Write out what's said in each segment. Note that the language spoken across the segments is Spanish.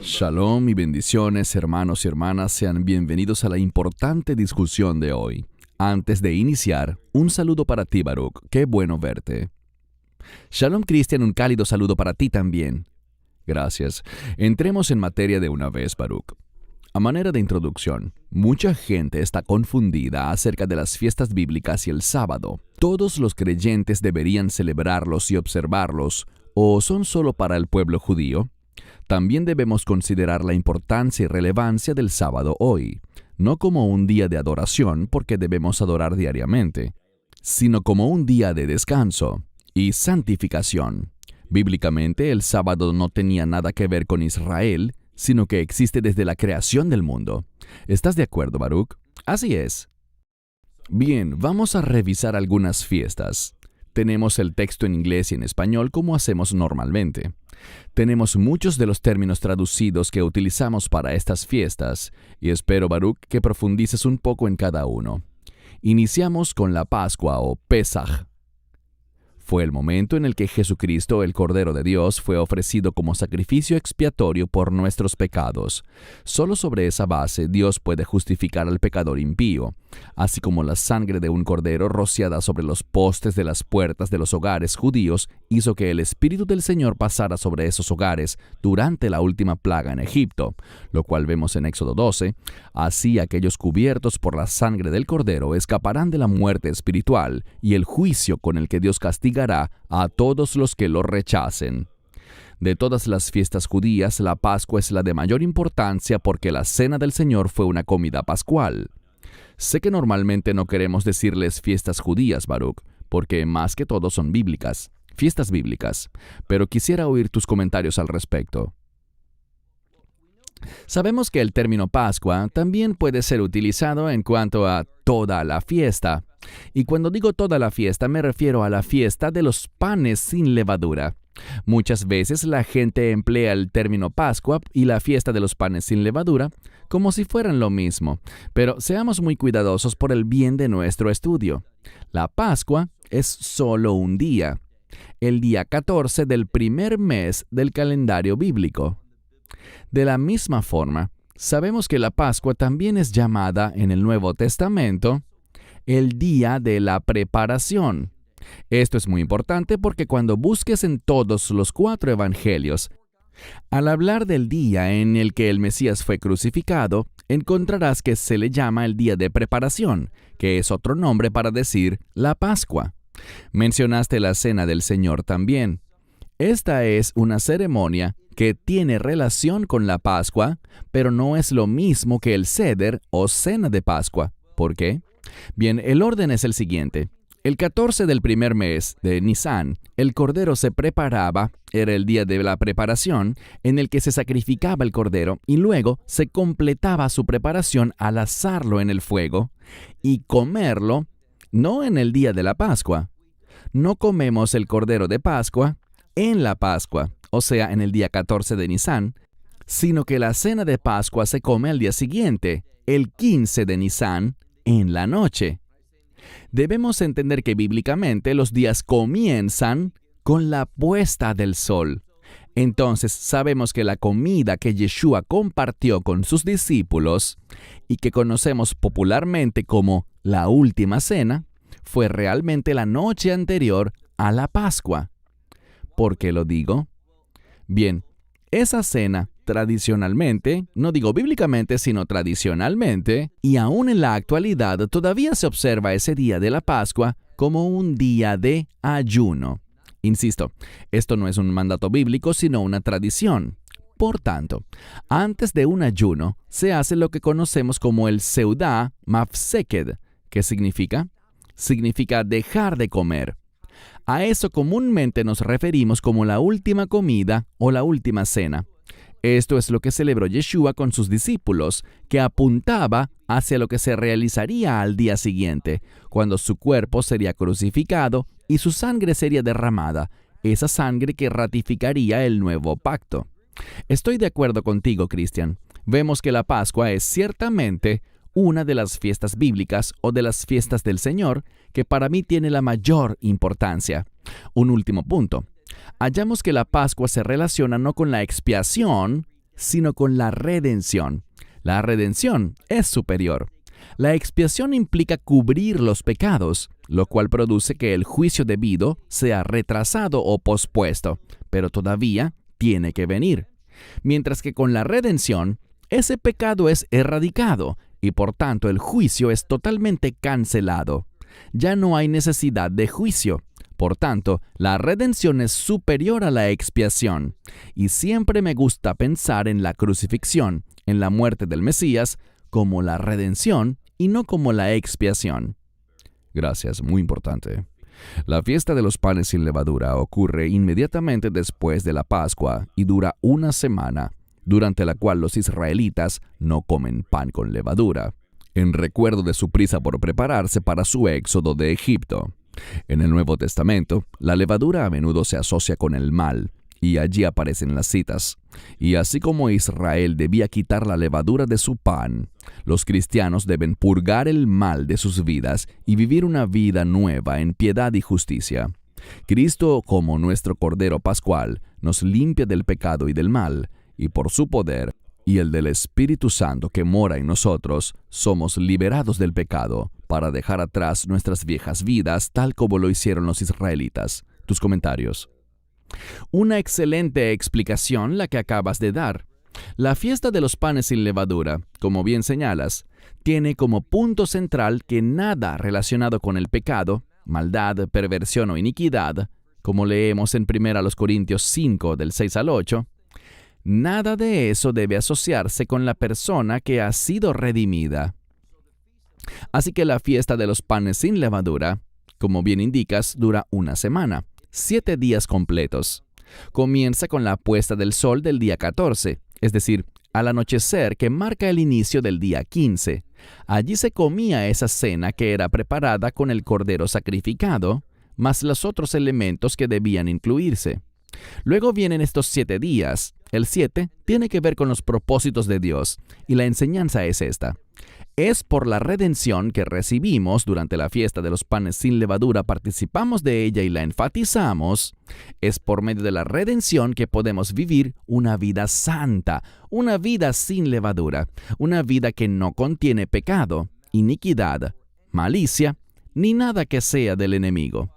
Shalom y bendiciones, hermanos y hermanas, sean bienvenidos a la importante discusión de hoy. Antes de iniciar, un saludo para ti, Baruch, qué bueno verte. Shalom, Cristian, un cálido saludo para ti también. Gracias. Entremos en materia de una vez, Baruch. A manera de introducción, mucha gente está confundida acerca de las fiestas bíblicas y el sábado. ¿Todos los creyentes deberían celebrarlos y observarlos, o son solo para el pueblo judío? También debemos considerar la importancia y relevancia del sábado hoy, no como un día de adoración porque debemos adorar diariamente, sino como un día de descanso y santificación. Bíblicamente, el sábado no tenía nada que ver con Israel, sino que existe desde la creación del mundo. ¿Estás de acuerdo, Baruch? Así es. Bien, vamos a revisar algunas fiestas. Tenemos el texto en inglés y en español como hacemos normalmente. Tenemos muchos de los términos traducidos que utilizamos para estas fiestas, y espero, Baruch, que profundices un poco en cada uno. Iniciamos con la Pascua o Pesaj. Fue el momento en el que Jesucristo, el Cordero de Dios, fue ofrecido como sacrificio expiatorio por nuestros pecados. Solo sobre esa base Dios puede justificar al pecador impío, así como la sangre de un cordero rociada sobre los postes de las puertas de los hogares judíos hizo que el Espíritu del Señor pasara sobre esos hogares durante la última plaga en Egipto, lo cual vemos en Éxodo 12. Así aquellos cubiertos por la sangre del cordero escaparán de la muerte espiritual y el juicio con el que Dios castiga a todos los que lo rechacen. De todas las fiestas judías, la Pascua es la de mayor importancia porque la cena del Señor fue una comida pascual. Sé que normalmente no queremos decirles fiestas judías, Baruch, porque más que todo son bíblicas, fiestas bíblicas, pero quisiera oír tus comentarios al respecto. Sabemos que el término Pascua también puede ser utilizado en cuanto a toda la fiesta. Y cuando digo toda la fiesta, me refiero a la fiesta de los panes sin levadura. Muchas veces la gente emplea el término Pascua y la fiesta de los panes sin levadura como si fueran lo mismo, pero seamos muy cuidadosos por el bien de nuestro estudio. La Pascua es solo un día, el día 14 del primer mes del calendario bíblico. De la misma forma, sabemos que la Pascua también es llamada en el Nuevo Testamento el día de la preparación. Esto es muy importante porque cuando busques en todos los 4 evangelios, al hablar del día en el que el Mesías fue crucificado, encontrarás que se le llama el día de preparación, que es otro nombre para decir la Pascua. Mencionaste la Cena del Señor también. Esta es una ceremonia que tiene relación con la Pascua, pero no es lo mismo que el Seder o Cena de Pascua. ¿Por qué? Bien, el orden es el siguiente. El 14 del primer mes de Nisan, el cordero se preparaba, era el día de la preparación, en el que se sacrificaba el cordero y luego se completaba su preparación al asarlo en el fuego y comerlo, no en el día de la Pascua. No comemos el cordero de Pascua en la Pascua, o sea, en el día 14 de Nisan, sino que la cena de Pascua se come al día siguiente, el 15 de Nisan, en la noche. Debemos entender que bíblicamente los días comienzan con la puesta del sol. Entonces sabemos que la comida que Yeshua compartió con sus discípulos y que conocemos popularmente como la última cena fue realmente la noche anterior a la Pascua. ¿Por qué lo digo? Bien, esa cena tradicionalmente, no digo bíblicamente, sino tradicionalmente, y aún en la actualidad todavía se observa ese día de la Pascua como un día de ayuno. Insisto, esto no es un mandato bíblico, sino una tradición. Por tanto, antes de un ayuno, se hace lo que conocemos como el Seudá Mafseked. ¿Qué significa? Significa dejar de comer. A eso comúnmente nos referimos como la última comida o la última cena. Esto es lo que celebró Yeshua con sus discípulos, que apuntaba hacia lo que se realizaría al día siguiente, cuando su cuerpo sería crucificado y su sangre sería derramada, esa sangre que ratificaría el nuevo pacto. Estoy de acuerdo contigo, Cristian. vemos que la Pascua es ciertamente una de las fiestas bíblicas o de las fiestas del Señor que para mí tiene la mayor importancia. Un último punto. Hallamos que la Pascua se relaciona no con la expiación, sino con la redención. La redención es superior. La expiación implica cubrir los pecados, lo cual produce que el juicio debido sea retrasado o pospuesto, pero todavía tiene que venir. Mientras que con la redención, ese pecado es erradicado y por tanto el juicio es totalmente cancelado. Ya no hay necesidad de juicio. Por tanto, la redención es superior a la expiación. Y siempre me gusta pensar en la crucifixión, en la muerte del Mesías, como la redención y no como la expiación. Gracias, muy importante. La fiesta de los panes sin levadura ocurre inmediatamente después de la Pascua y dura una semana, durante la cual los israelitas no comen pan con levadura, en recuerdo de su prisa por prepararse para su éxodo de Egipto. En el Nuevo Testamento, la levadura a menudo se asocia con el mal, y allí aparecen las citas. Y así como Israel debía quitar la levadura de su pan, los cristianos deben purgar el mal de sus vidas y vivir una vida nueva en piedad y justicia. Cristo, como nuestro Cordero Pascual, nos limpia del pecado y del mal, y por su poder y el del Espíritu Santo que mora en nosotros, somos liberados del pecado para dejar atrás nuestras viejas vidas tal como lo hicieron los israelitas. Tus comentarios. Una excelente explicación la que acabas de dar. La fiesta de los panes sin levadura, como bien señalas, tiene como punto central que nada relacionado con el pecado, maldad, perversión o iniquidad, como leemos en 1 Corintios 5, del 6 al 8, nada de eso debe asociarse con la persona que ha sido redimida. Así que la fiesta de los panes sin levadura, como bien indicas, dura una semana, 7 días completos. Comienza con la puesta del sol del día 14, es decir, al anochecer que marca el inicio del día 15. Allí se comía esa cena que era preparada con el cordero sacrificado, más los otros elementos que debían incluirse. Luego vienen estos 7 días. El 7 tiene que ver con los propósitos de Dios, y la enseñanza es esta. Es por la redención que recibimos durante la fiesta de los panes sin levadura, participamos de ella y la enfatizamos. Es por medio de la redención que podemos vivir una vida santa, una vida sin levadura, una vida que no contiene pecado, iniquidad, malicia, ni nada que sea del enemigo.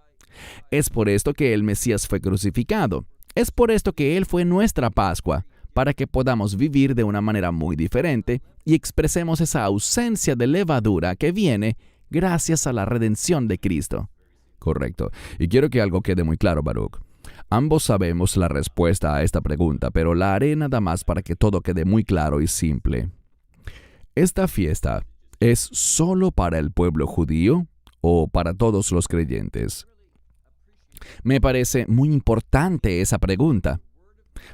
Es por esto que el Mesías fue crucificado. Es por esto que Él fue nuestra Pascua, para que podamos vivir de una manera muy diferente y expresemos esa ausencia de levadura que viene gracias a la redención de Cristo. Correcto. Y quiero que algo quede muy claro, Baruch. Ambos sabemos la respuesta a esta pregunta, pero la haré nada más para que todo quede muy claro y simple. ¿Esta fiesta es solo para el pueblo judío o para todos los creyentes? Me parece muy importante esa pregunta.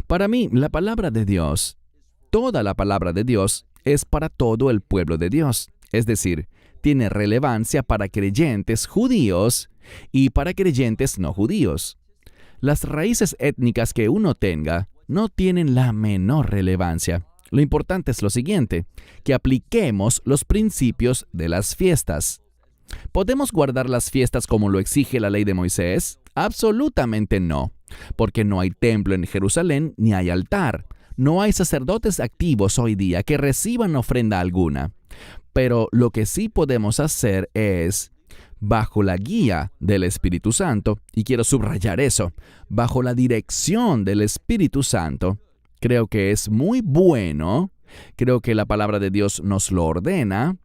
Para mí, la palabra de Dios, toda la palabra de Dios, es para todo el pueblo de Dios. Es decir, tiene relevancia para creyentes judíos y para creyentes no judíos. Las raíces étnicas que uno tenga no tienen la menor relevancia. Lo importante es lo siguiente, que apliquemos los principios de las fiestas. ¿Podemos guardar las fiestas como lo exige la ley de Moisés? Absolutamente no, porque no hay templo en Jerusalén ni hay altar. No hay sacerdotes activos hoy día que reciban ofrenda alguna. Pero lo que sí podemos hacer es, bajo la guía del Espíritu Santo, y quiero subrayar eso, bajo la dirección del Espíritu Santo, creo que es muy bueno, creo que la palabra de Dios nos lo ordena,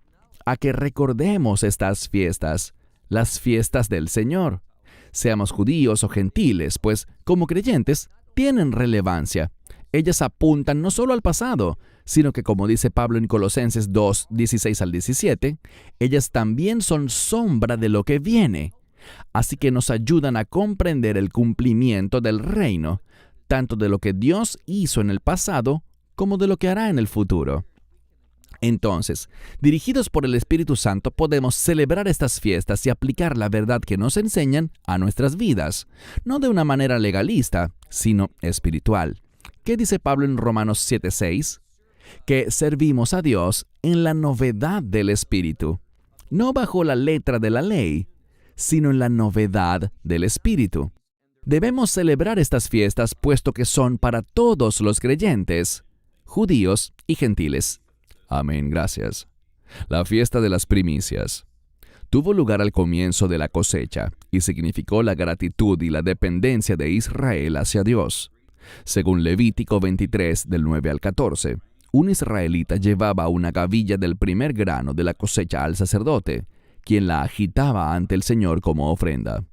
a que recordemos estas fiestas, las fiestas del Señor. Seamos judíos o gentiles, pues como creyentes tienen relevancia. Ellas apuntan no solo al pasado, sino que como dice Pablo en Colosenses 2, 16 al 17, ellas también son sombra de lo que viene. Así que nos ayudan a comprender el cumplimiento del reino, tanto de lo que Dios hizo en el pasado como de lo que hará en el futuro. Entonces, dirigidos por el Espíritu Santo, podemos celebrar estas fiestas y aplicar la verdad que nos enseñan a nuestras vidas, no de una manera legalista, sino espiritual. ¿Qué dice Pablo en Romanos 7:6? que servimos a Dios en la novedad del Espíritu, no bajo la letra de la ley, sino en la novedad del Espíritu. Debemos celebrar estas fiestas puesto que son para todos los creyentes, judíos y gentiles. Amén, gracias. La fiesta de las primicias tuvo lugar al comienzo de la cosecha y significó la gratitud y la dependencia de Israel hacia Dios. Según Levítico 23, del 9 al 14, un israelita llevaba una gavilla del primer grano de la cosecha al sacerdote, quien la agitaba ante el Señor como ofrenda.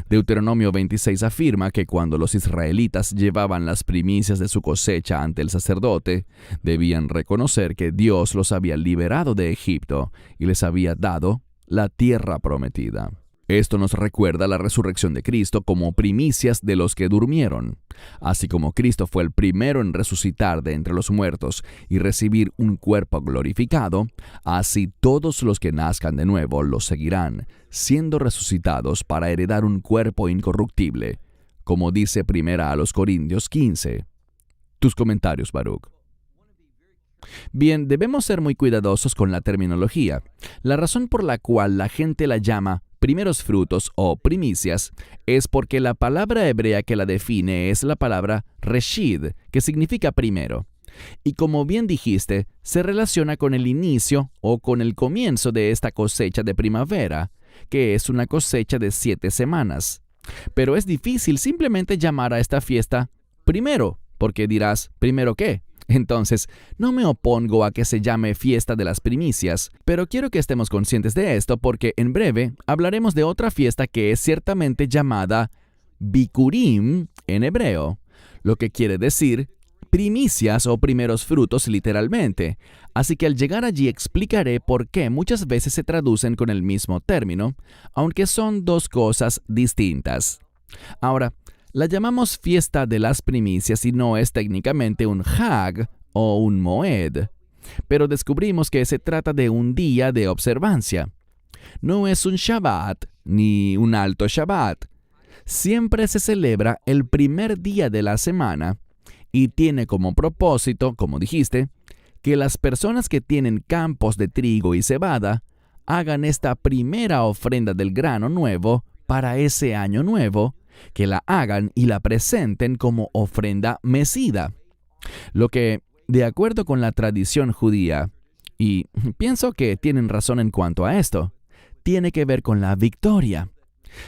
Deuteronomio 26 afirma que cuando los israelitas llevaban las primicias de su cosecha ante el sacerdote, debían reconocer que Dios los había liberado de Egipto y les había dado la tierra prometida. Esto nos recuerda la resurrección de Cristo como primicias de los que durmieron. Así como Cristo fue el primero en resucitar de entre los muertos y recibir un cuerpo glorificado, así todos los que nazcan de nuevo lo seguirán, siendo resucitados para heredar un cuerpo incorruptible, como dice 1 Corintios 15. Tus comentarios, Baruch. Bien, debemos ser muy cuidadosos con la terminología. La razón por la cual la gente la llama primeros frutos o primicias es porque la palabra hebrea que la define es la palabra reshid, que significa primero. Y como bien dijiste, se relaciona con el inicio o con el comienzo de esta cosecha de primavera, que es una cosecha de 7 semanas. Pero es difícil simplemente llamar a esta fiesta primero, porque dirás, ¿primero qué? Entonces, no me opongo a que se llame fiesta de las primicias, pero quiero que estemos conscientes de esto porque en breve hablaremos de otra fiesta que es ciertamente llamada Bikurim en hebreo, lo que quiere decir primicias o primeros frutos literalmente. Así que al llegar allí explicaré por qué muchas veces se traducen con el mismo término, aunque son dos cosas distintas. Ahora, la llamamos fiesta de las primicias y no es técnicamente un Hag o un Moed, pero descubrimos que se trata de un día de observancia. No es un Shabbat ni un alto Shabbat. Siempre se celebra el primer día de la semana y tiene como propósito, como dijiste, que las personas que tienen campos de trigo y cebada hagan esta primera ofrenda del grano nuevo para ese año nuevo, que la hagan y la presenten como ofrenda mecida. Lo que, de acuerdo con la tradición judía, y pienso que tienen razón en cuanto a esto, tiene que ver con la victoria.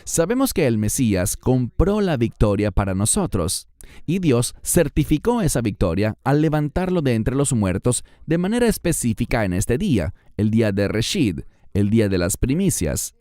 Sabemos que el Mesías compró la victoria para nosotros, y Dios certificó esa victoria al levantarlo de entre los muertos de manera específica en este día, el día de Reshid, el día de las primicias.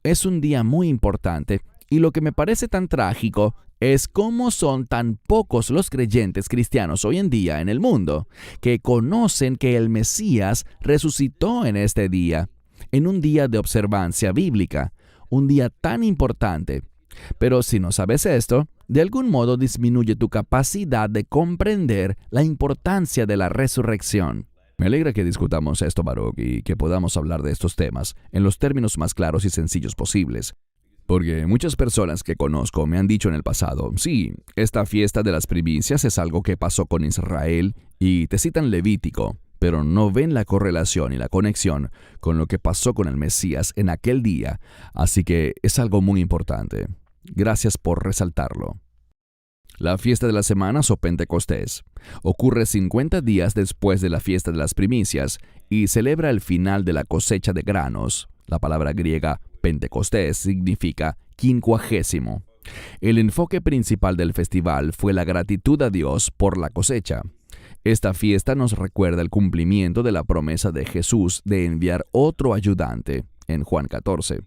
Es un día muy importante, y lo que me parece tan trágico es cómo son tan pocos los creyentes cristianos hoy en día en el mundo que conocen que el Mesías resucitó en este día, en un día de observancia bíblica, un día tan importante. Pero si no sabes esto, de algún modo disminuye tu capacidad de comprender la importancia de la resurrección. Me alegra que discutamos esto, Baruch, y que podamos hablar de estos temas en los términos más claros y sencillos posibles. Porque muchas personas que conozco me han dicho en el pasado, sí, esta fiesta de las primicias es algo que pasó con Israel y te citan Levítico, pero no ven la correlación y la conexión con lo que pasó con el Mesías en aquel día, así que es algo muy importante. Gracias por resaltarlo. La fiesta de las semanas o Pentecostés ocurre 50 días después de la fiesta de las primicias y celebra el final de la cosecha de granos. La palabra griega Pentecostés significa 50. El enfoque principal del festival fue la gratitud a Dios por la cosecha. Esta fiesta nos recuerda el cumplimiento de la promesa de Jesús de enviar otro ayudante, en Juan 14,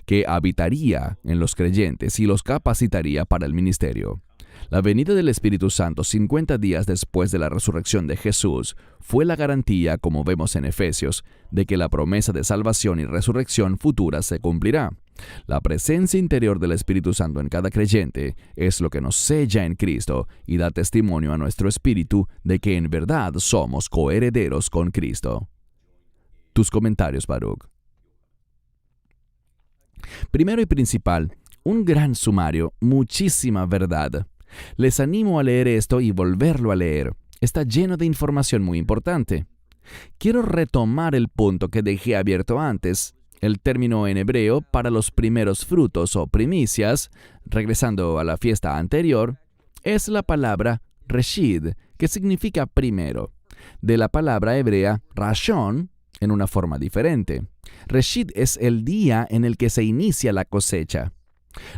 que habitaría en los creyentes y los capacitaría para el ministerio. La venida del Espíritu Santo 50 días después de la resurrección de Jesús fue la garantía, como vemos en Efesios, de que la promesa de salvación y resurrección futura se cumplirá. La presencia interior del Espíritu Santo en cada creyente es lo que nos sella en Cristo y da testimonio a nuestro espíritu de que en verdad somos coherederos con Cristo. Tus comentarios, Baruch. Primero y principal, un gran sumario, muchísima verdad. Les animo a leer esto y volverlo a leer. está lleno de información muy importante. Quiero retomar el punto que dejé abierto antes. El término en hebreo para los primeros frutos o primicias, regresando a la fiesta anterior, es la palabra reshid, que significa primero, de la palabra hebrea rashon, en una forma diferente. Reshid es el día en el que se inicia la cosecha.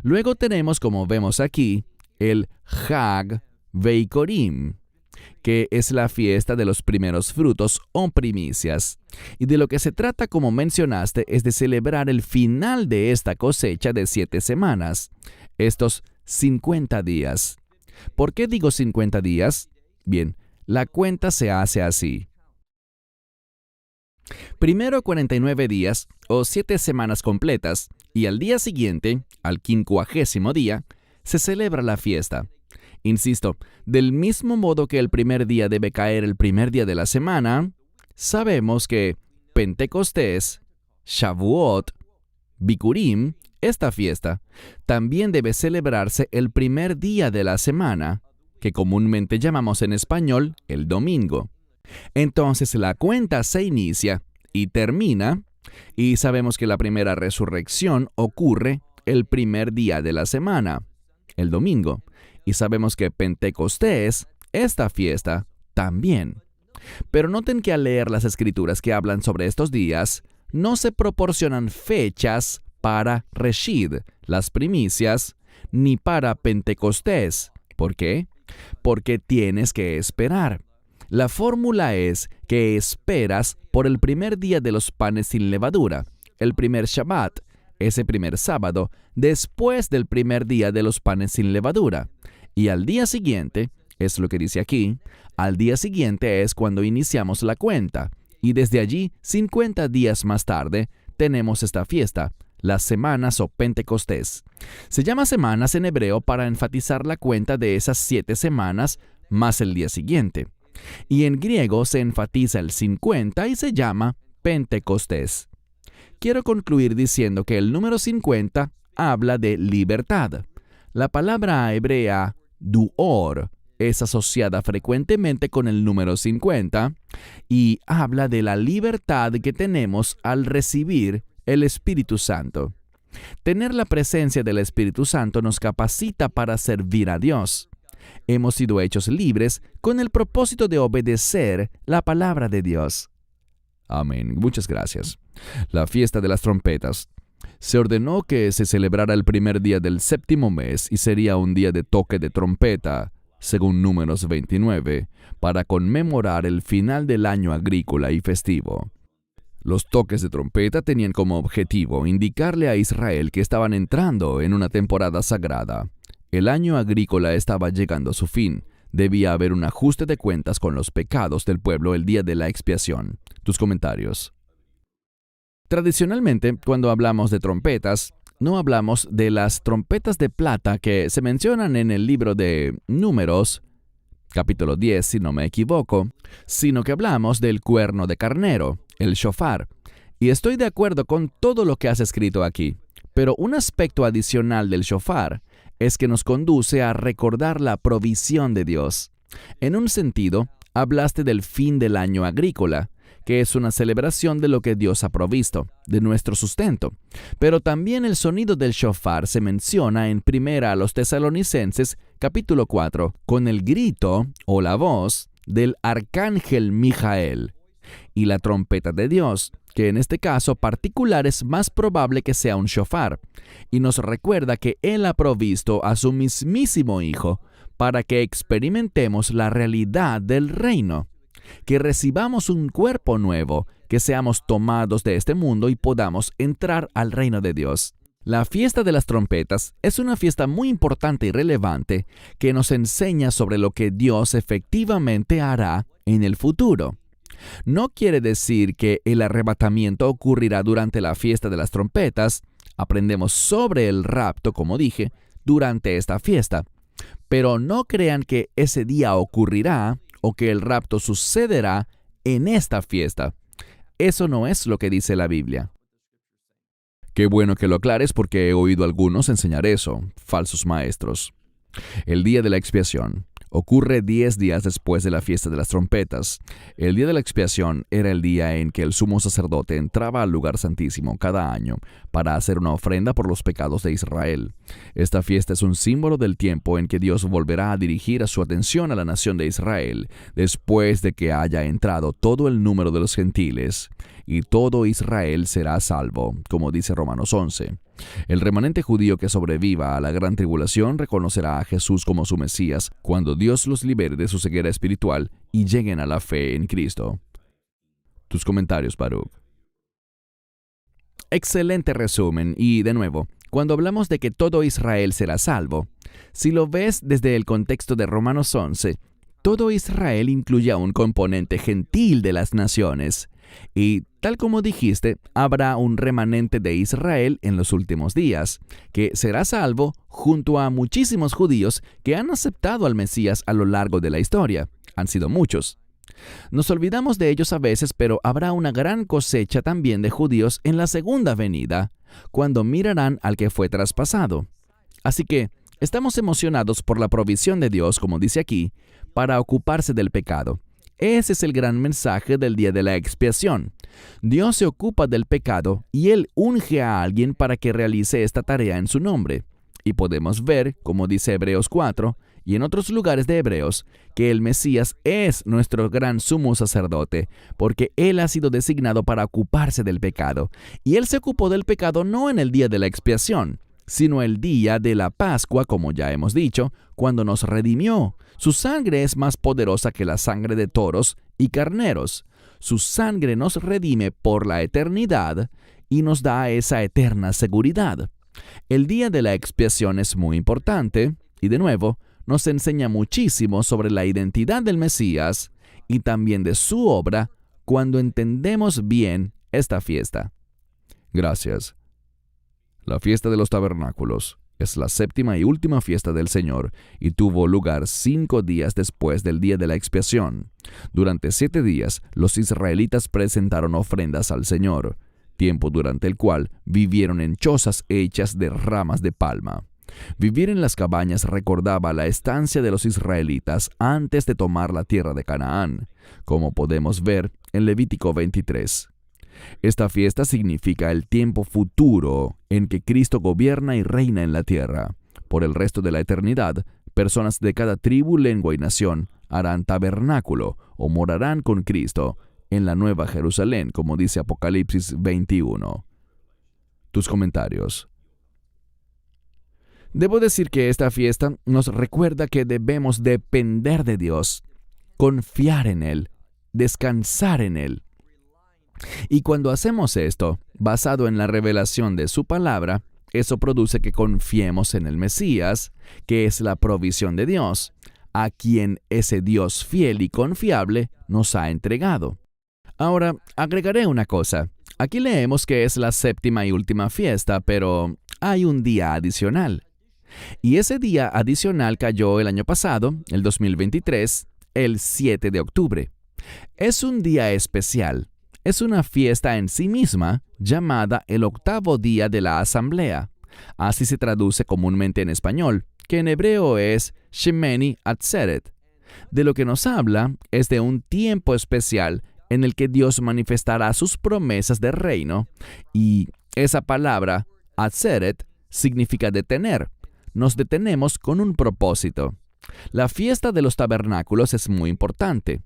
Luego tenemos, como vemos aquí, el Hag Veikorim, que es la fiesta de los primeros frutos o primicias. Y de lo que se trata, como mencionaste, es de celebrar el final de esta cosecha de 7 semanas, estos 50 días. ¿Por qué digo 50 días? Bien, la cuenta se hace así. Primero 49 días o 7 semanas completas, y al día siguiente, al 50º día, se celebra la fiesta. Insisto, del mismo modo que el primer día debe caer el primer día de la semana, sabemos que Pentecostés, Shavuot, Bikurim, esta fiesta, también debe celebrarse el primer día de la semana, que comúnmente llamamos en español el domingo. Entonces la cuenta se inicia y termina, y sabemos que la primera resurrección ocurre el primer día de la semana, el domingo. Y sabemos que Pentecostés, esta fiesta, también. Pero noten que al leer las escrituras que hablan sobre estos días, no se proporcionan fechas para Reshid, las primicias, ni para Pentecostés. ¿Por qué? Porque tienes que esperar. La fórmula es que esperas por el primer día de los panes sin levadura, el primer Shabbat, ese primer sábado, después del primer día de los panes sin levadura. Y al día siguiente, es lo que dice aquí, al día siguiente es cuando iniciamos la cuenta. Y desde allí, 50 días más tarde, tenemos esta fiesta, las semanas o Pentecostés. Se llama semanas en hebreo para enfatizar la cuenta de esas 7 semanas más el día siguiente. Y en griego se enfatiza el 50 y se llama Pentecostés. Quiero concluir diciendo que el número 50 habla de libertad. La palabra hebrea duor es asociada frecuentemente con el número 50 y habla de la libertad que tenemos al recibir el Espíritu Santo. Tener la presencia del Espíritu Santo nos capacita para servir a Dios. Hemos sido hechos libres con el propósito de obedecer la palabra de Dios. Amén. Muchas gracias. La fiesta de las trompetas. Se ordenó que se celebrara el primer día del 7º mes y sería un día de toque de trompeta, según Números 29, para conmemorar el final del año agrícola y festivo. Los toques de trompeta tenían como objetivo indicarle a Israel que estaban entrando en una temporada sagrada. El año agrícola estaba llegando a su fin. Debía haber un ajuste de cuentas con los pecados del pueblo el día de la expiación. Tus comentarios. Tradicionalmente, cuando hablamos de trompetas, no hablamos de las trompetas de plata que se mencionan en el libro de Números, capítulo 10, si no me equivoco, sino que hablamos del cuerno de carnero, el shofar. Y estoy de acuerdo con todo lo que has escrito aquí, pero un aspecto adicional del shofar es que nos conduce a recordar la provisión de Dios. En un sentido, hablaste del fin del año agrícola, que es una celebración de lo que Dios ha provisto, de nuestro sustento. Pero también el sonido del shofar se menciona en 1 Tesalonicenses, capítulo 4, con el grito o la voz del arcángel Mijael. Y la trompeta de Dios, que en este caso particular es más probable que sea un shofar, y nos recuerda que Él ha provisto a su mismísimo Hijo para que experimentemos la realidad del reino, que recibamos un cuerpo nuevo, que seamos tomados de este mundo y podamos entrar al reino de Dios. La fiesta de las trompetas es una fiesta muy importante y relevante que nos enseña sobre lo que Dios efectivamente hará en el futuro. No quiere decir que el arrebatamiento ocurrirá durante la fiesta de las trompetas. Aprendemos sobre el rapto, como dije, durante esta fiesta. Pero no crean que ese día ocurrirá o que el rapto sucederá en esta fiesta. Eso no es lo que dice la Biblia. Qué bueno que lo aclares porque he oído a algunos enseñar eso, falsos maestros. El día de la expiación. Ocurre 10 días después de la fiesta de las trompetas. El día de la expiación era el día en que el sumo sacerdote entraba al lugar santísimo cada año para hacer una ofrenda por los pecados de Israel. Esta fiesta es un símbolo del tiempo en que Dios volverá a dirigir a su atención a la nación de Israel después de que haya entrado todo el número de los gentiles, y todo Israel será salvo, como dice Romanos 11. El remanente judío que sobreviva a la gran tribulación reconocerá a Jesús como su Mesías cuando Dios los libere de su ceguera espiritual y lleguen a la fe en Cristo. Tus comentarios, Baruch. Excelente resumen y, de nuevo, cuando hablamos de que todo Israel será salvo, si lo ves desde el contexto de Romanos 11, todo Israel incluye a un componente gentil de las naciones. Y, tal como dijiste, habrá un remanente de Israel en los últimos días, que será salvo junto a muchísimos judíos que han aceptado al Mesías a lo largo de la historia. Han sido muchos. Nos olvidamos de ellos a veces, pero habrá una gran cosecha también de judíos en la segunda venida, cuando mirarán al que fue traspasado. Así que, estamos emocionados por la provisión de Dios, como dice aquí, para ocuparse del pecado. Ese es el gran mensaje del día de la expiación. Dios se ocupa del pecado y Él unge a alguien para que realice esta tarea en su nombre. Y podemos ver, como dice Hebreos 4, y en otros lugares de Hebreos, que el Mesías es nuestro gran sumo sacerdote, porque Él ha sido designado para ocuparse del pecado. Y Él se ocupó del pecado no en el día de la expiación, sino el día de la Pascua, como ya hemos dicho, cuando nos redimió. Su sangre es más poderosa que la sangre de toros y carneros. Su sangre nos redime por la eternidad y nos da esa eterna seguridad. El día de la expiación es muy importante y, de nuevo, nos enseña muchísimo sobre la identidad del Mesías y también de su obra cuando entendemos bien esta fiesta. Gracias. La fiesta de los tabernáculos es la séptima y última fiesta del Señor y tuvo lugar 5 días después del día de la expiación. Durante 7 días, los israelitas presentaron ofrendas al Señor, tiempo durante el cual vivieron en chozas hechas de ramas de palma. Vivir en las cabañas recordaba la estancia de los israelitas antes de tomar la tierra de Canaán, como podemos ver en Levítico 23. Esta fiesta significa el tiempo futuro en que Cristo gobierna y reina en la tierra. Por el resto de la eternidad, personas de cada tribu, lengua y nación harán tabernáculo o morarán con Cristo en la Nueva Jerusalén, como dice Apocalipsis 21. Tus comentarios. Debo decir que esta fiesta nos recuerda que debemos depender de Dios, confiar en Él, descansar en Él. Y cuando hacemos esto, basado en la revelación de su palabra, eso produce que confiemos en el Mesías, que es la provisión de Dios, a quien ese Dios fiel y confiable nos ha entregado. Ahora, agregaré una cosa. Aquí leemos que es la séptima y última fiesta, pero hay un día adicional. Y ese día adicional cayó el año pasado, el 2023, el 7 de octubre. Es un día especial. Es una fiesta en sí misma llamada el octavo día de la asamblea. Así se traduce comúnmente en español, que en hebreo es Shemini Atzeret. De lo que nos habla es de un tiempo especial en el que Dios manifestará sus promesas de reino, y esa palabra, Atzeret, significa detener. Nos detenemos con un propósito. La fiesta de los tabernáculos es muy importante.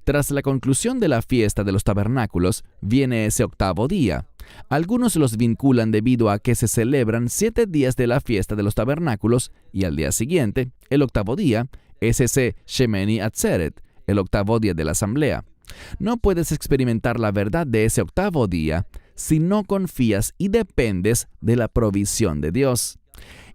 Tras la conclusión de la fiesta de los tabernáculos, viene ese octavo día. Algunos los vinculan debido a que se celebran 7 días de la fiesta de los tabernáculos y al día siguiente, el octavo día, es ese Shemini Atzeret, el octavo día de la asamblea. No puedes experimentar la verdad de ese octavo día si no confías y dependes de la provisión de Dios.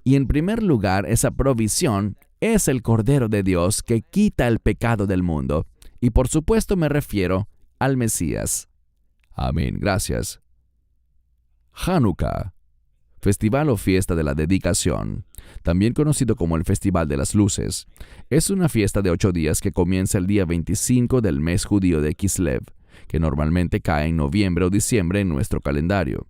Y en primer lugar, esa provisión es el Cordero de Dios que quita el pecado del mundo. Y por supuesto me refiero al Mesías. Amén, gracias. Hanukkah, festival o fiesta de la dedicación, también conocido como el Festival de las Luces. Es una fiesta de 8 días que comienza el día 25 del mes judío de Kislev, que normalmente cae en noviembre o diciembre en nuestro calendario.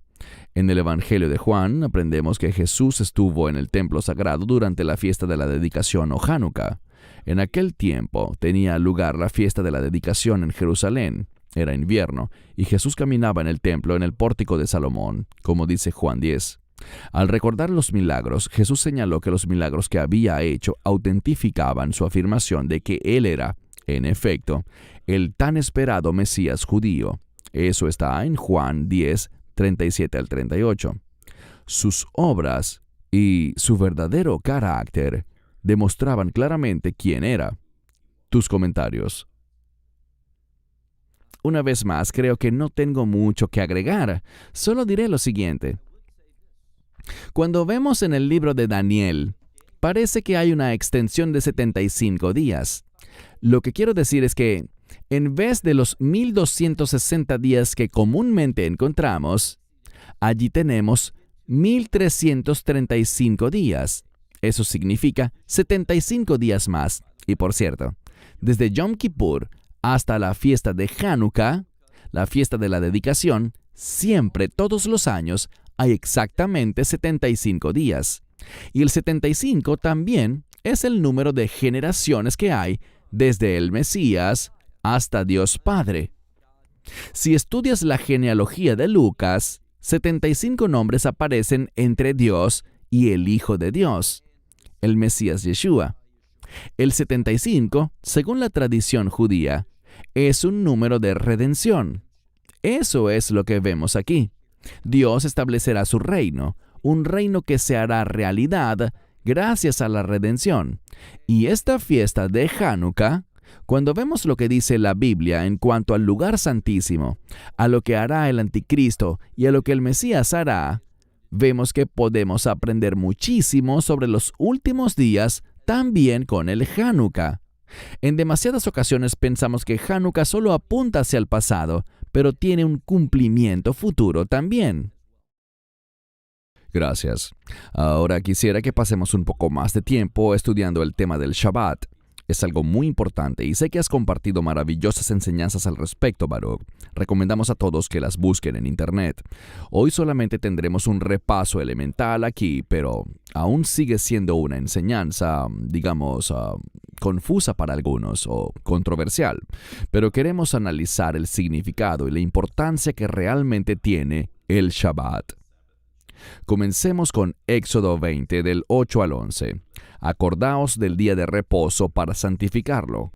En el Evangelio de Juan aprendemos que Jesús estuvo en el templo sagrado durante la fiesta de la dedicación o Hanukkah. En aquel tiempo tenía lugar la fiesta de la dedicación en Jerusalén. Era invierno, y Jesús caminaba en el templo en el pórtico de Salomón, como dice Juan 10. Al recordar los milagros, Jesús señaló que los milagros que había hecho autentificaban su afirmación de que Él era, en efecto, el tan esperado Mesías judío. Eso está en Juan 10, 37 al 38. Sus obras y su verdadero carácter demostraban claramente quién era. Tus comentarios. Una vez más, creo que no tengo mucho que agregar. Solo diré lo siguiente. Cuando vemos en el libro de Daniel, parece que hay una extensión de 75 días. Lo que quiero decir es que, en vez de los 1260 días que comúnmente encontramos, allí tenemos 1335 días. Eso significa 75 días más. Y por cierto, desde Yom Kippur hasta la fiesta de Hanukkah, la fiesta de la dedicación, siempre, todos los años, hay exactamente 75 días. Y el 75 también es el número de generaciones que hay desde el Mesías hasta Dios Padre. Si estudias la genealogía de Lucas, 75 nombres aparecen entre Dios y el Hijo de Dios, el Mesías Yeshua. El 75, según la tradición judía, es un número de redención. Eso es lo que vemos aquí. Dios establecerá su reino, un reino que se hará realidad gracias a la redención. Y esta fiesta de Hanukkah, cuando vemos lo que dice la Biblia en cuanto al lugar santísimo, a lo que hará el anticristo y a lo que el Mesías hará, vemos que podemos aprender muchísimo sobre los últimos días también con el Hanukkah. En demasiadas ocasiones pensamos que Hanukkah solo apunta hacia el pasado, pero tiene un cumplimiento futuro también. Gracias. Ahora quisiera que pasemos un poco más de tiempo estudiando el tema del Shabbat. Es algo muy importante y sé que has compartido maravillosas enseñanzas al respecto, Baruch. Recomendamos a todos que las busquen en Internet. Hoy solamente tendremos un repaso elemental aquí, pero aún sigue siendo una enseñanza, digamos, confusa para algunos o controversial. Pero queremos analizar el significado y la importancia que realmente tiene el Shabbat. Comencemos con Éxodo 20, del 8 al 11. Acordaos del día de reposo para santificarlo.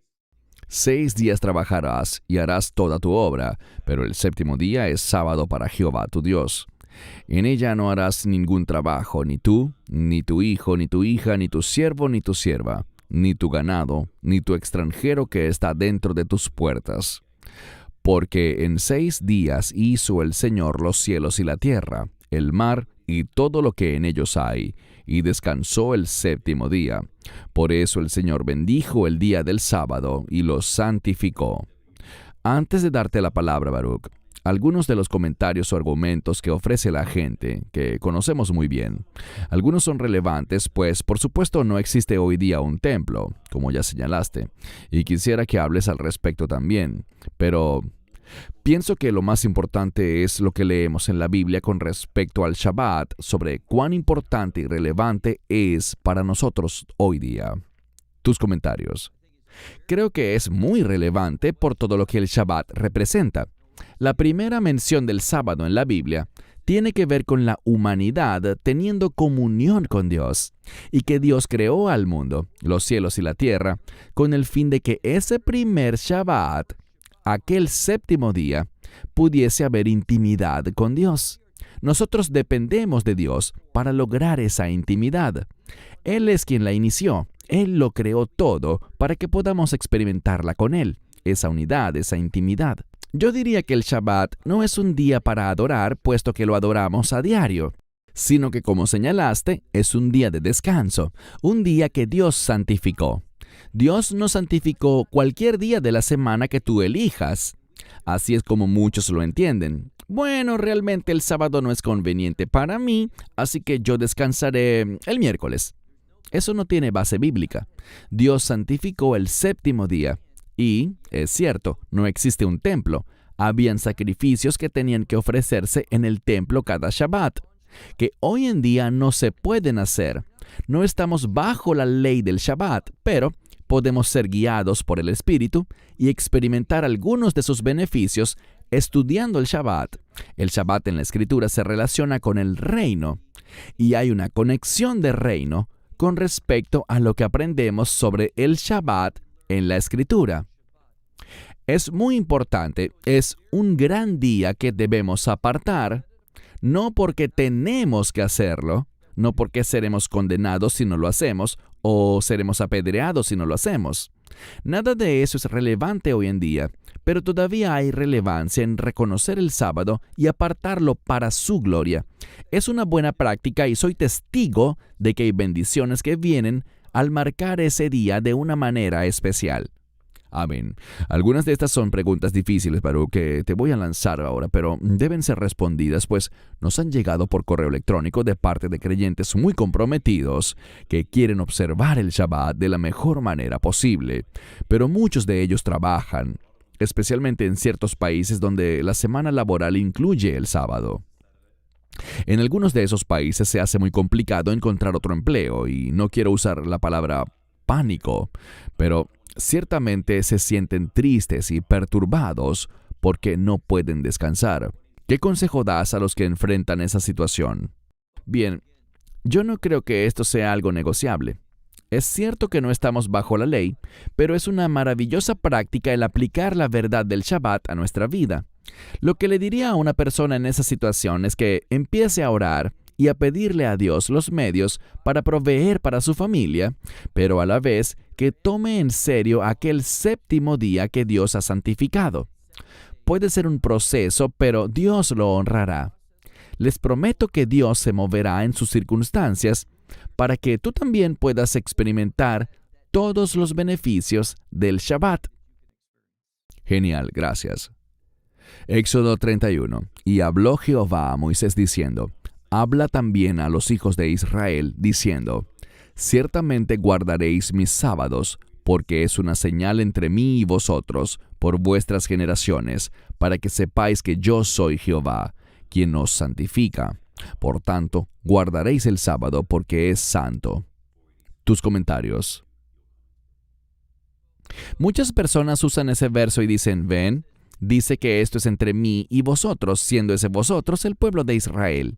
6 días trabajarás y harás toda tu obra, pero el séptimo día es sábado para Jehová tu Dios. En ella no harás ningún trabajo, ni tú, ni tu hijo, ni tu hija, ni tu siervo, ni tu sierva, ni tu ganado, ni tu extranjero que está dentro de tus puertas. Porque en 6 días hizo el Señor los cielos y la tierra, el mar y todo lo que en ellos hay, y descansó el séptimo día. Por eso el Señor bendijo el día del sábado y lo santificó. Antes de darte la palabra, Baruch, algunos de los comentarios o argumentos que ofrece la gente, que conocemos muy bien. Algunos son relevantes, pues por supuesto no existe hoy día un templo, como ya señalaste, y quisiera que hables al respecto también, pero pienso que lo más importante es lo que leemos en la Biblia con respecto al Shabbat, sobre cuán importante y relevante es para nosotros hoy día. Tus comentarios. Creo que es muy relevante por todo lo que el Shabbat representa. La primera mención del sábado en la Biblia tiene que ver con la humanidad teniendo comunión con Dios, y que Dios creó al mundo, los cielos y la tierra, con el fin de que ese primer Shabbat, aquel séptimo día, pudiese haber intimidad con Dios. Nosotros dependemos de Dios para lograr esa intimidad. Él es quien la inició. Él lo creó todo para que podamos experimentarla con Él, esa unidad, esa intimidad. Yo diría que el Shabbat no es un día para adorar, puesto que lo adoramos a diario, sino que, como señalaste, es un día de descanso, un día que Dios santificó. Dios no santificó cualquier día de la semana que tú elijas. Así es como muchos lo entienden. Bueno, realmente el sábado no es conveniente para mí, así que yo descansaré el miércoles. Eso no tiene base bíblica. Dios santificó el séptimo día. Y, es cierto, no existe un templo. Habían sacrificios que tenían que ofrecerse en el templo cada Shabbat, que hoy en día no se pueden hacer. No estamos bajo la ley del Shabbat, pero podemos ser guiados por el Espíritu y experimentar algunos de sus beneficios estudiando el Shabbat. El Shabbat en la Escritura se relaciona con el reino, y hay una conexión de reino con respecto a lo que aprendemos sobre el Shabbat en la Escritura. Es muy importante, es un gran día que debemos apartar, no porque tenemos que hacerlo, no porque seremos condenados si no lo hacemos, o seremos apedreados si no lo hacemos. Nada de eso es relevante hoy en día, pero todavía hay relevancia en reconocer el sábado y apartarlo para su gloria. Es una buena práctica y soy testigo de que hay bendiciones que vienen al marcar ese día de una manera especial. Amén. Algunas de estas son preguntas difíciles, Baruch, que te voy a lanzar ahora, pero deben ser respondidas, pues nos han llegado por correo electrónico de parte de creyentes muy comprometidos que quieren observar el Shabbat de la mejor manera posible, pero muchos de ellos trabajan, especialmente en ciertos países donde la semana laboral incluye el sábado. En algunos de esos países se hace muy complicado encontrar otro empleo, y no quiero usar la palabra pánico, pero ciertamente se sienten tristes y perturbados porque no pueden descansar. ¿Qué consejo das a los que enfrentan esa situación? Bien, yo no creo que esto sea algo negociable. Es cierto que no estamos bajo la ley, pero es una maravillosa práctica el aplicar la verdad del Shabbat a nuestra vida. Lo que le diría a una persona en esa situación es que empiece a orar y a pedirle a Dios los medios para proveer para su familia, pero a la vez que tome en serio aquel séptimo día que Dios ha santificado. Puede ser un proceso, pero Dios lo honrará. Les prometo que Dios se moverá en sus circunstancias para que tú también puedas experimentar todos los beneficios del Shabbat. Genial, gracias. Éxodo 31. Y habló Jehová a Moisés diciendo: Habla también a los hijos de Israel, diciendo: Ciertamente guardaréis mis sábados, porque es una señal entre mí y vosotros, por vuestras generaciones, para que sepáis que yo soy Jehová, quien os santifica. Por tanto, guardaréis el sábado, porque es santo. Tus comentarios. Muchas personas usan ese verso y dicen: ven, dice que esto es entre mí y vosotros, siendo ese vosotros el pueblo de Israel.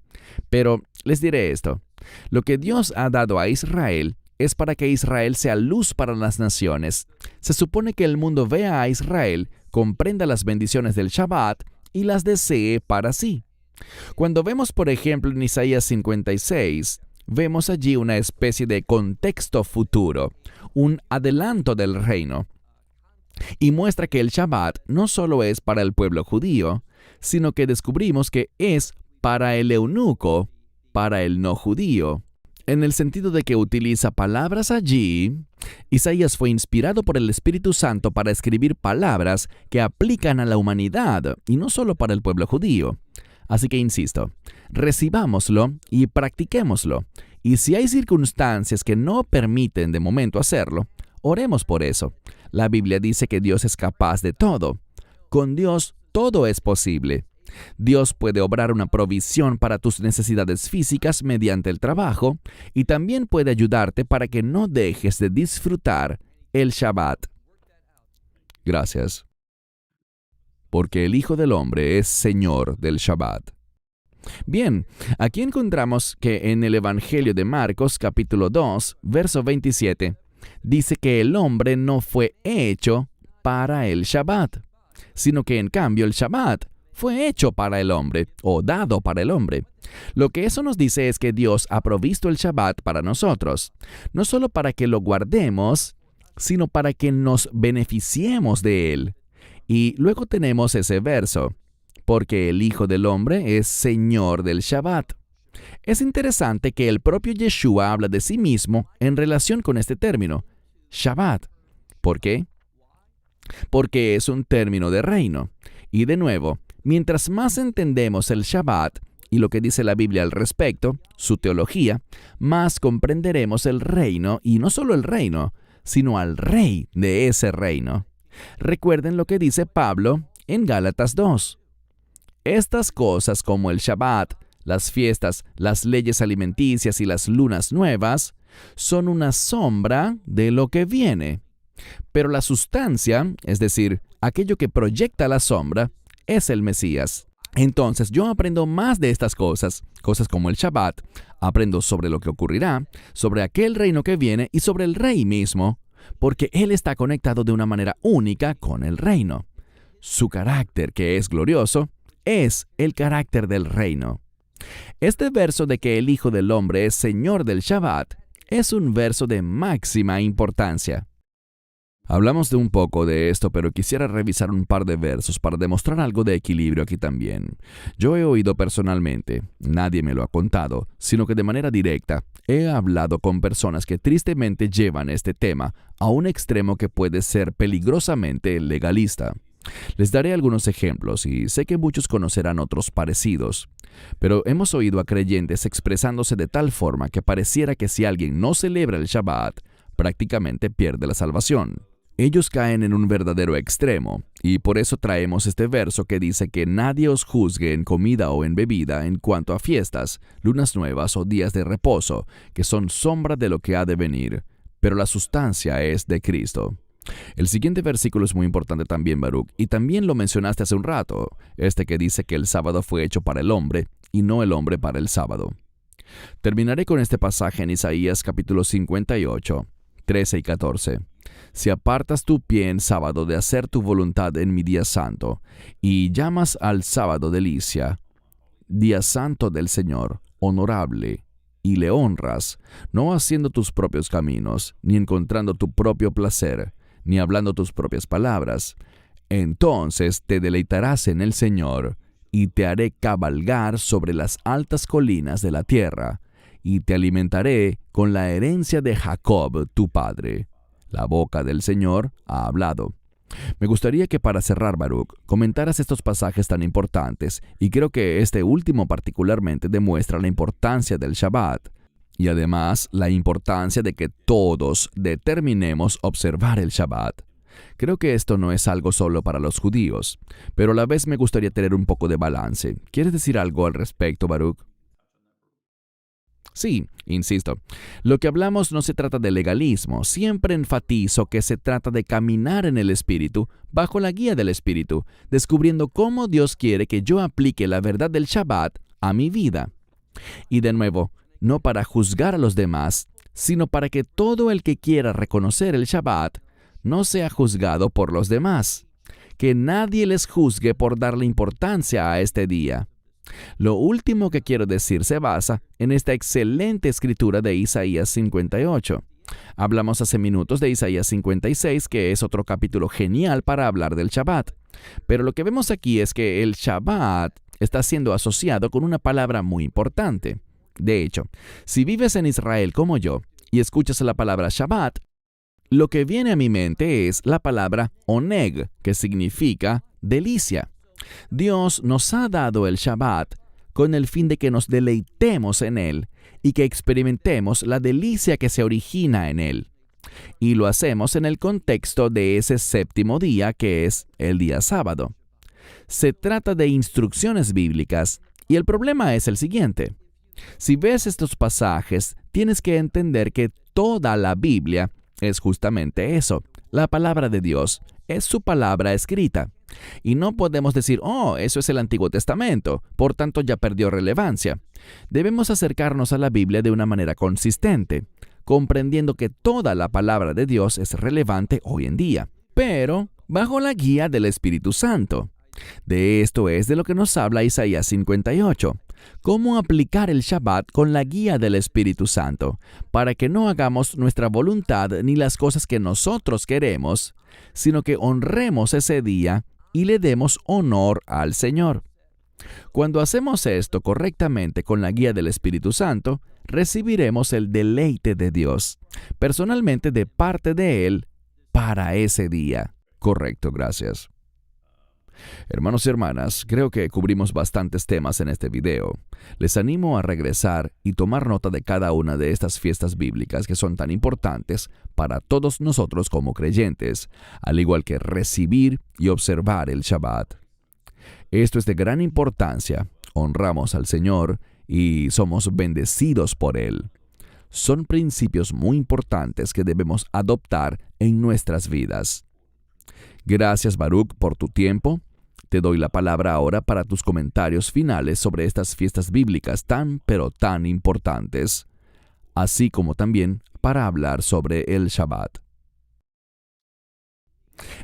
Pero les diré esto: lo que Dios ha dado a Israel es para que Israel sea luz para las naciones. Se supone que el mundo vea a Israel, comprenda las bendiciones del Shabbat y las desee para sí. Cuando vemos, por ejemplo, en Isaías 56, vemos allí una especie de contexto futuro, un adelanto del reino, y muestra que el Shabbat no solo es para el pueblo judío, sino que descubrimos que es para el eunuco, para el no judío, en el sentido de que utiliza palabras allí. Isaías fue inspirado por el Espíritu Santo para escribir palabras que aplican a la humanidad y no solo para el pueblo judío. Así que insisto, recibámoslo y practiquémoslo. Y si hay circunstancias que no permiten de momento hacerlo, oremos por eso. La Biblia dice que Dios es capaz de todo. Con Dios todo es posible. Dios puede obrar una provisión para tus necesidades físicas mediante el trabajo, y también puede ayudarte para que no dejes de disfrutar el Shabbat. Gracias. Porque el Hijo del Hombre es Señor del Shabbat. Bien, aquí encontramos que en el Evangelio de Marcos, capítulo 2, verso 27, dice que el hombre no fue hecho para el Shabbat, sino que en cambio el Shabbat fue hecho para el hombre, o dado para el hombre. Lo que eso nos dice es que Dios ha provisto el Shabbat para nosotros, no solo para que lo guardemos, sino para que nos beneficiemos de él. Y luego tenemos ese verso: porque el Hijo del Hombre es Señor del Shabbat. Es interesante que el propio Yeshua habla de sí mismo en relación con este término, Shabbat. ¿Por qué? Porque es un término de reino. Y de nuevo, mientras más entendemos el Shabbat y lo que dice la Biblia al respecto, su teología, más comprenderemos el reino, y no solo el reino, sino al rey de ese reino. Recuerden lo que dice Pablo en Gálatas 2. Estas cosas, como el Shabbat, las fiestas, las leyes alimenticias y las lunas nuevas, son una sombra de lo que viene. Pero la sustancia, es decir, aquello que proyecta la sombra, es el Mesías. Entonces yo aprendo más de estas cosas como el Shabbat, aprendo sobre lo que ocurrirá, sobre aquel reino que viene y sobre el rey mismo, porque él está conectado de una manera única con el reino. Su carácter, que es glorioso, es el carácter del reino. Este verso de que el Hijo del Hombre es Señor del Shabbat es un verso de máxima importancia. Hablamos de un poco de esto, pero quisiera revisar un par de versos para demostrar algo de equilibrio aquí también. Yo he oído personalmente, nadie me lo ha contado, sino que de manera directa, he hablado con personas que tristemente llevan este tema a un extremo que puede ser peligrosamente legalista. Les daré algunos ejemplos y sé que muchos conocerán otros parecidos, pero hemos oído a creyentes expresándose de tal forma que pareciera que si alguien no celebra el Shabbat, prácticamente pierde la salvación. Ellos caen en un verdadero extremo, y por eso traemos este verso que dice que nadie os juzgue en comida o en bebida en cuanto a fiestas, lunas nuevas o días de reposo, que son sombra de lo que ha de venir, pero la sustancia es de Cristo. El siguiente versículo es muy importante también, Baruch, y también lo mencionaste hace un rato, este que dice que el sábado fue hecho para el hombre, y no el hombre para el sábado. Terminaré con este pasaje en Isaías capítulo 58, 13 y 14. Si apartas tu pie en sábado de hacer tu voluntad en mi día santo, y llamas al sábado delicia, día santo del Señor, honorable, y le honras, no haciendo tus propios caminos, ni encontrando tu propio placer, ni hablando tus propias palabras, entonces te deleitarás en el Señor, y te haré cabalgar sobre las altas colinas de la tierra, y te alimentaré con la herencia de Jacob, tu padre. La boca del Señor ha hablado. Me gustaría que para cerrar, Baruch, comentaras estos pasajes tan importantes, y creo que este último particularmente demuestra la importancia del Shabbat, y además la importancia de que todos determinemos observar el Shabbat. Creo que esto no es algo solo para los judíos, pero a la vez me gustaría tener un poco de balance. ¿Quieres decir algo al respecto, Baruch? Sí, insisto, lo que hablamos no se trata de legalismo, siempre enfatizo que se trata de caminar en el Espíritu, bajo la guía del Espíritu, descubriendo cómo Dios quiere que yo aplique la verdad del Shabbat a mi vida. Y de nuevo, no para juzgar a los demás, sino para que todo el que quiera reconocer el Shabbat no sea juzgado por los demás, que nadie les juzgue por darle importancia a este día. Lo último que quiero decir se basa en esta excelente escritura de Isaías 58. Hablamos hace minutos de Isaías 56, que es otro capítulo genial para hablar del Shabbat. Pero lo que vemos aquí es que el Shabbat está siendo asociado con una palabra muy importante. De hecho, si vives en Israel como yo y escuchas la palabra Shabbat, lo que viene a mi mente es la palabra oneg, que significa delicia. Dios nos ha dado el Shabbat con el fin de que nos deleitemos en él y que experimentemos la delicia que se origina en él. Y lo hacemos en el contexto de ese séptimo día que es el día sábado. Se trata de instrucciones bíblicas y el problema es el siguiente. Si ves estos pasajes, tienes que entender que toda la Biblia es justamente eso. La palabra de Dios es su palabra escrita. Y no podemos decir, eso es el Antiguo Testamento, por tanto ya perdió relevancia. Debemos acercarnos a la Biblia de una manera consistente, comprendiendo que toda la palabra de Dios es relevante hoy en día, pero bajo la guía del Espíritu Santo. De esto es de lo que nos habla Isaías 58. Cómo aplicar el Shabbat con la guía del Espíritu Santo, para que no hagamos nuestra voluntad ni las cosas que nosotros queremos, sino que honremos ese día y le demos honor al Señor. Cuando hacemos esto correctamente con la guía del Espíritu Santo, recibiremos el deleite de Dios, personalmente de parte de Él, para ese día. Correcto, gracias. Hermanos y hermanas, creo que cubrimos bastantes temas en este video. Les animo a regresar y tomar nota de cada una de estas fiestas bíblicas que son tan importantes para todos nosotros como creyentes, al igual que recibir y observar el Shabbat. Esto es de gran importancia. Honramos al Señor y somos bendecidos por Él. son principios muy importantes que debemos adoptar en nuestras vidas. Gracias, Baruch, por tu tiempo. Te doy la palabra ahora para tus comentarios finales sobre estas fiestas bíblicas pero tan importantes, así como también para hablar sobre el Shabbat.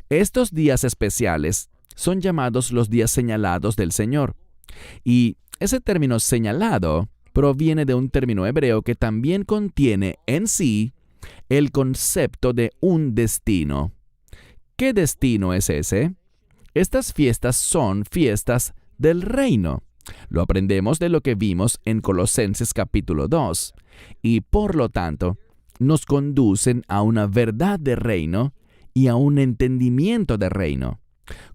Estos días especiales son llamados los días señalados del Señor, y ese término señalado proviene de un término hebreo que también contiene en sí el concepto de un destino. ¿Qué destino es ese? Estas fiestas son fiestas del reino. Lo aprendemos de lo que vimos en Colosenses capítulo 2, y por lo tanto, nos conducen a una verdad de reino y a un entendimiento de reino.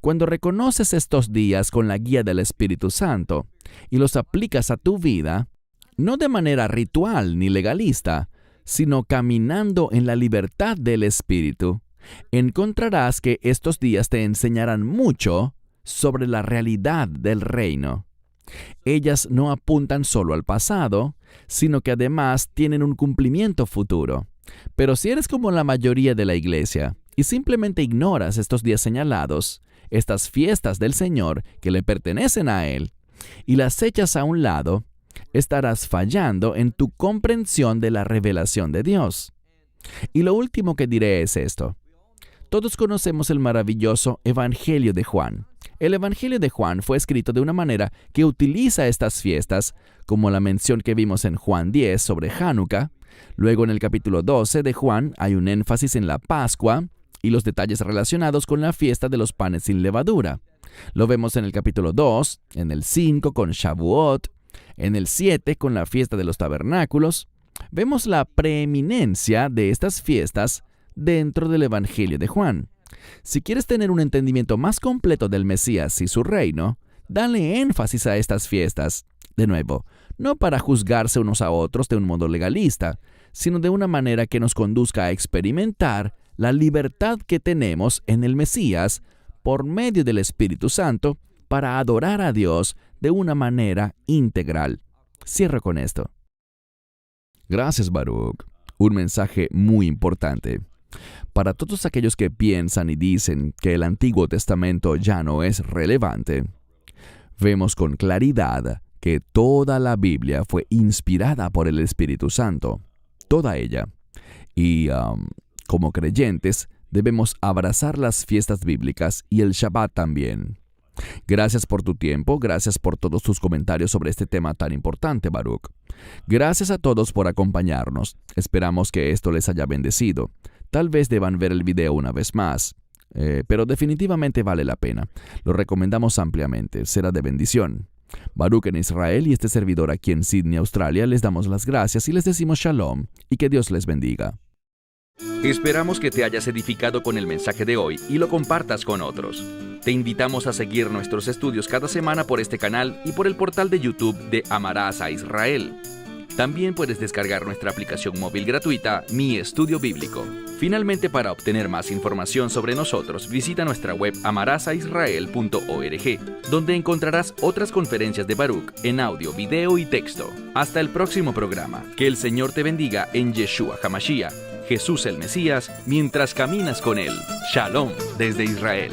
Cuando reconoces estos días con la guía del Espíritu Santo y los aplicas a tu vida, no de manera ritual ni legalista, sino caminando en la libertad del Espíritu, encontrarás que estos días te enseñarán mucho sobre la realidad del reino. Ellas no apuntan solo al pasado, sino que además tienen un cumplimiento futuro. Pero si eres como la mayoría de la iglesia y simplemente ignoras estos días señalados, estas fiestas del Señor que le pertenecen a Él, y las echas a un lado, estarás fallando en tu comprensión de la revelación de Dios. Y lo último que diré es esto. Todos conocemos el maravilloso Evangelio de Juan. El Evangelio de Juan fue escrito de una manera que utiliza estas fiestas, como la mención que vimos en Juan 10 sobre Hanukkah. Luego en el capítulo 12 de Juan hay un énfasis en la Pascua y los detalles relacionados con la fiesta de los panes sin levadura. Lo vemos en el capítulo 2, en el 5 con Shavuot, en el 7 con la fiesta de los tabernáculos. Vemos la preeminencia de estas fiestas dentro del Evangelio de Juan. Si quieres tener un entendimiento más completo del Mesías y su reino, dale énfasis a estas fiestas. De nuevo, no para juzgarse unos a otros de un modo legalista, sino de una manera que nos conduzca a experimentar la libertad que tenemos en el Mesías por medio del Espíritu Santo para adorar a Dios de una manera integral. Cierro con esto. Gracias, Baruch. Un mensaje muy importante. Para todos aquellos que piensan y dicen que el Antiguo Testamento ya no es relevante, vemos con claridad que toda la Biblia fue inspirada por el Espíritu Santo, toda ella. Y como creyentes, debemos abrazar las fiestas bíblicas y el Shabbat también. Gracias por tu tiempo, gracias por todos tus comentarios sobre este tema tan importante, Baruch. Gracias a todos por acompañarnos. Esperamos que esto les haya bendecido. Tal vez deban ver el video una vez más, pero definitivamente vale la pena. Lo recomendamos ampliamente, será de bendición. Baruch en Israel y este servidor aquí en Sydney, Australia, les damos las gracias y les decimos Shalom y que Dios les bendiga. Esperamos que te hayas edificado con el mensaje de hoy y lo compartas con otros. Te invitamos a seguir nuestros estudios cada semana por este canal y por el portal de YouTube de Amarás a Israel. También puedes descargar nuestra aplicación móvil gratuita, Mi Estudio Bíblico. Finalmente, para obtener más información sobre nosotros, visita nuestra web amarasaisrael.org, donde encontrarás otras conferencias de Baruch en audio, video y texto. Hasta el próximo programa. Que el Señor te bendiga en Yeshua HaMashiach, Jesús el Mesías, mientras caminas con Él. Shalom desde Israel.